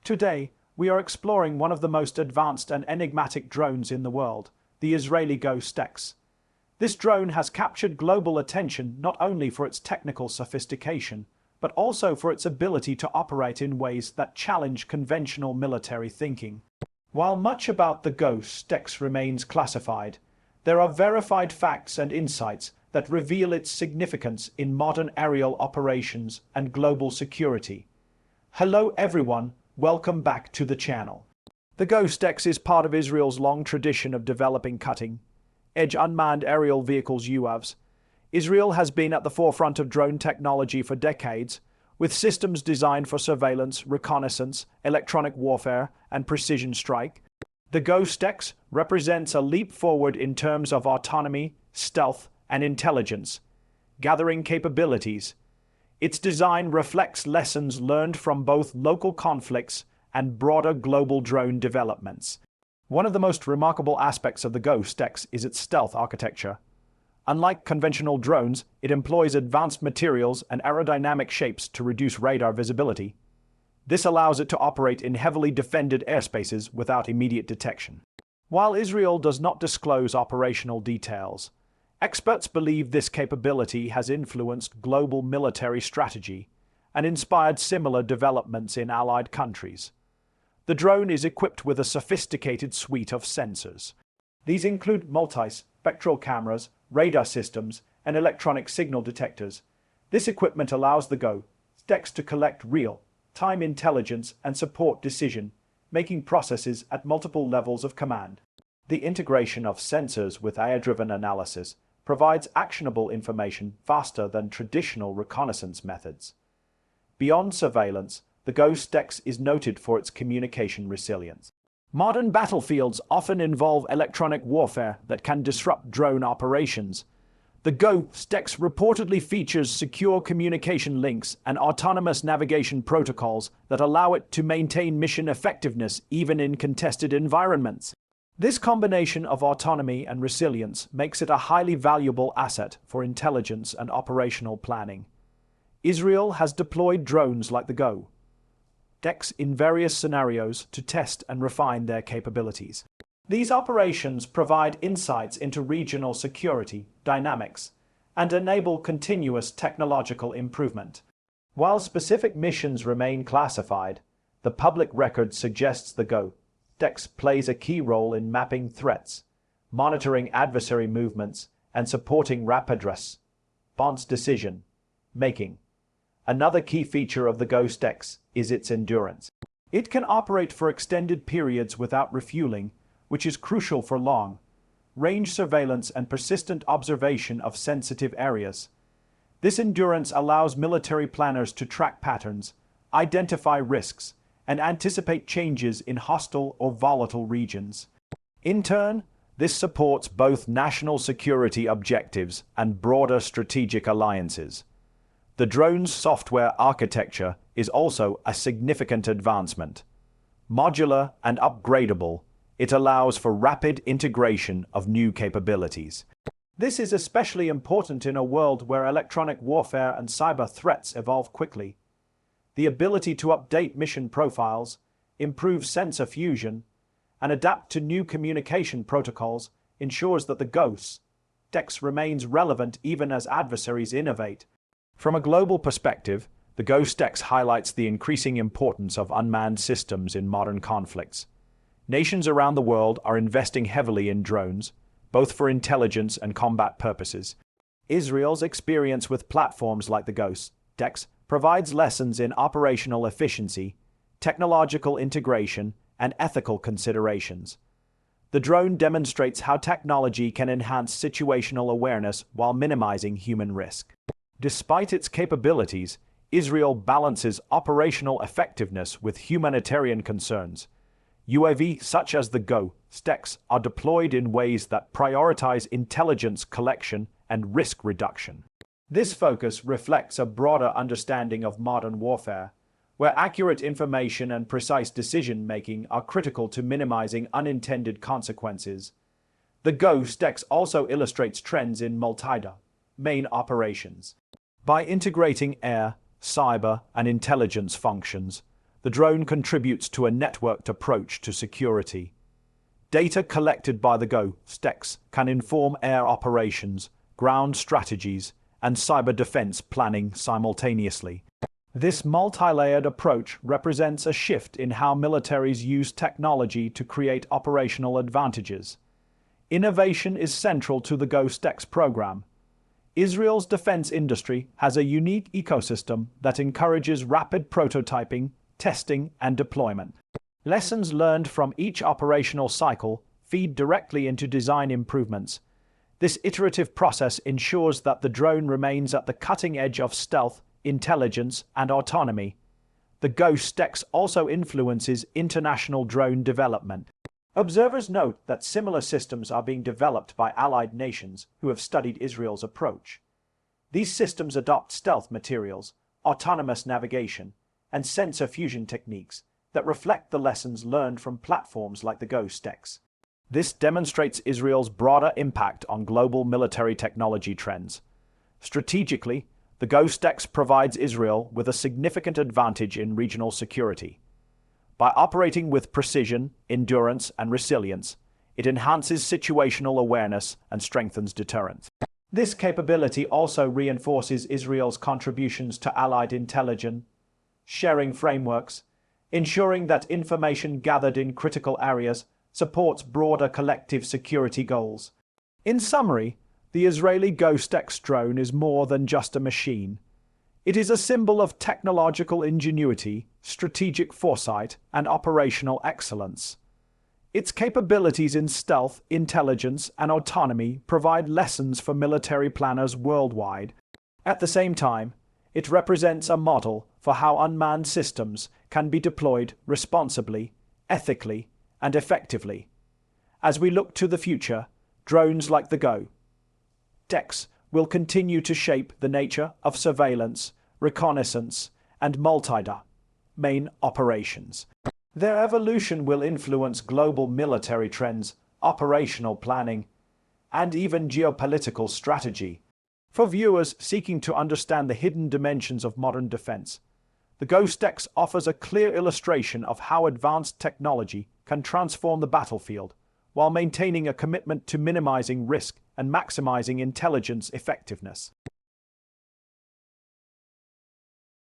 Today, we are exploring one of the most advanced and enigmatic drones in the world, the Israeli Go-STEX. This drone has captured global attention not only for its technical sophistication, but also for its ability to operate in ways that challenge conventional military thinking. While much about the Go-STEX remains classified, there are verified facts and insights that reveal its significance in modern aerial operations and global security. Hello everyone, welcome back to the channel. The Go-STEX is part of Israel's long tradition of developing cutting-edge unmanned aerial vehicles (UAVs). Israel has been at the forefront of drone technology for decades, with systems designed for surveillance, reconnaissance, electronic warfare, and precision strike. The Go-STEX represents a leap forward in terms of autonomy, stealth, and intelligence gathering capabilities. Its design reflects lessons learned from both local conflicts and broader global drone developments. One of the most remarkable aspects of the Go-STEX is its stealth architecture. Unlike conventional drones, it employs advanced materials and aerodynamic shapes to reduce radar visibility. This allows it to operate in heavily defended airspaces without immediate detection. While Israel does not disclose operational details, experts believe this capability has influenced global military strategy and inspired similar developments in allied countries. The drone is equipped with a sophisticated suite of sensors. These include multi-spectral cameras, radar systems, and electronic signal detectors. This equipment allows the Go-STEX to collect real-time intelligence and support decision-making processes at multiple levels of command. The integration of sensors with AI-driven analysis provides actionable information faster than traditional reconnaissance methods. Beyond surveillance, the Go-STEX is noted for its communication resilience. Modern battlefields often involve electronic warfare that can disrupt drone operations. The Go-STEX reportedly features secure communication links and autonomous navigation protocols that allow it to maintain mission effectiveness even in contested environments. This combination of autonomy and resilience makes it a highly valuable asset for intelligence and operational planning. Israel has deployed drones like the Go-STEX in various scenarios to test and refine their capabilities. These operations provide insights into regional security dynamics and enable continuous technological improvement. While specific missions remain classified, the public record suggests the Go-STEX plays a key role in mapping threats, monitoring adversary movements, and supporting rapid response decision-making. Another key feature of the Go-STEX is its endurance. It can operate for extended periods without refueling, which is crucial for long-range surveillance and persistent observation of sensitive areas. This endurance allows military planners to track patterns, identify risks, and anticipate changes in hostile or volatile regions. In turn, this supports both national security objectives and broader strategic alliances. The drone's software architecture is also a significant advancement. Modular and upgradable, it allows for rapid integration of new capabilities. This is especially important in a world where electronic warfare and cyber threats evolve quickly. The ability to update mission profiles, improve sensor fusion, and adapt to new communication protocols ensures that the Go-STEX remains relevant even as adversaries innovate. From a global perspective, the Go-STEX highlights the increasing importance of unmanned systems in modern conflicts. Nations around the world are investing heavily in drones, both for intelligence and combat purposes. Israel's experience with platforms like the Go-STEX provides lessons in operational efficiency, technological integration, and ethical considerations. The drone demonstrates how technology can enhance situational awareness while minimizing human risk. Despite its capabilities, Israel balances operational effectiveness with humanitarian concerns. UAVs such as the Go-STEX are deployed in ways that prioritize intelligence collection and risk reduction. This focus reflects a broader understanding of modern warfare, where accurate information and precise decision-making are critical to minimizing unintended consequences. The Go-STEX also illustrates trends in multi-domain operations. By integrating air, cyber, and intelligence functions, the drone contributes to a networked approach to security. Data collected by the GO-STECs can inform air operations, ground strategies, and cyber defense planning simultaneously. This multi-layered approach represents a shift in how militaries use technology to create operational advantages. Innovation is central to the GO-STECs program. Israel's defense industry has a unique ecosystem that encourages rapid prototyping, testing, and deployment. Lessons learned from each operational cycle feed directly into design improvements. This iterative process ensures that the drone remains at the cutting edge of stealth, intelligence, and autonomy. The GO-STECs also influences international drone development. Observers note that similar systems are being developed by allied nations who have studied Israel's approach. These systems adopt stealth materials, autonomous navigation, and sensor fusion techniques that reflect the lessons learned from platforms like the GO-STECs. This demonstrates Israel's broader impact on global military technology trends. Strategically, the GO-STECs provides Israel with a significant advantage in regional security. By operating with precision, endurance, and resilience, it enhances situational awareness and strengthens deterrence. This capability also reinforces Israel's contributions to allied intelligence sharing frameworks, ensuring that information gathered in critical areas supports broader collective security goals. In summary, the Israeli GO-STECs drone is more than just a machine. It is a symbol of technological ingenuity, strategic foresight, and operational excellence. Its capabilities in stealth, intelligence, and autonomy provide lessons for military planners worldwide. At the same time, it represents a model for how unmanned systems can be deployed responsibly, ethically, and effectively. As we look to the future, drones like the GO-STECs will continue to shape the nature of surveillance, reconnaissance, and multi-domain operations. Their evolution will influence global military trends, operational planning, and even geopolitical strategy. For viewers seeking to understand the hidden dimensions of modern defense, the GO-STECs offers a clear illustration of how advanced technology can transform the battlefield while maintaining a commitment to minimizing risk and maximizing intelligence effectiveness.